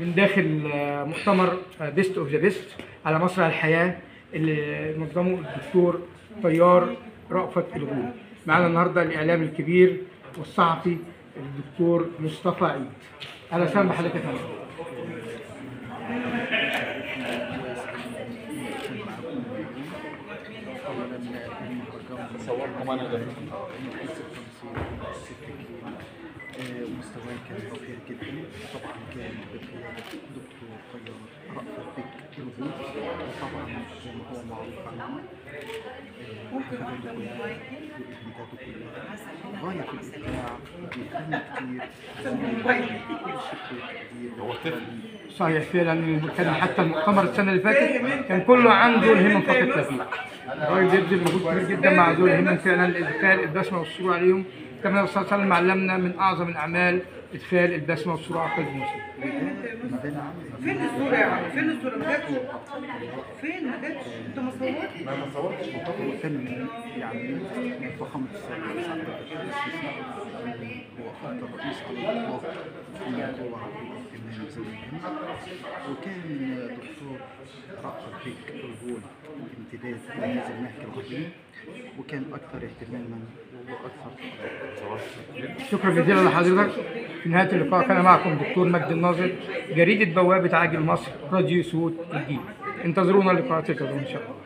من داخل مؤتمر بيست اوف ذا بيست على مسرح الحياه اللي نظمه الدكتور طيار رأفت الغول. معنا النهارده الاعلام الكبير والصحفي الدكتور مصطفى عيد. اهلا وسهلا بحضرتك يا فندم. صوركم انا ده مستواي كان رفيع جدا. طبعا كان بقيادة دكتور طيار رأفت الغول، وطبعا زي ما هو معروف عنه حفلاته كلها وإجهاداته كلها غاية في الإبداع، بيفهم كتير. صحيح فعلا، كان حتى المؤتمر السنه اللي فاتت كان كله عنده الهمم فقط لا غير. الراجل بيبذل مجهود كبير جدا مع ذوي الهمم فعلا لادخال البسمه والسرور عليهم. كما الرسول صلى الله عليه وسلم علمنا من اعظم الاعمال ادخال البسمه والسرور على قلب المسلم. فين الصوره يا عم؟ فين الصوره؟ ما جاتش. فين ما جاتش؟ انت ما صورتش؟ ما صورتش. وكان يعني فخامة السيد عبد الرئيس هو أفضل رئيس على الإطلاق في الموضوع الاهتمام ذوي الهمم، وكان دكتور رأفت الغول امتداد لهذا النهج العظيم، وكان أكثر اهتماما وأكثر شكرا جزيلا لحضرتك. في نهايه اللقاء كان معكم دكتور مجدي الناظر، جريده بوابه عاجل مصر، راديو صوت الجيل. انتظرونا لقاءات القادمه ان شاء الله.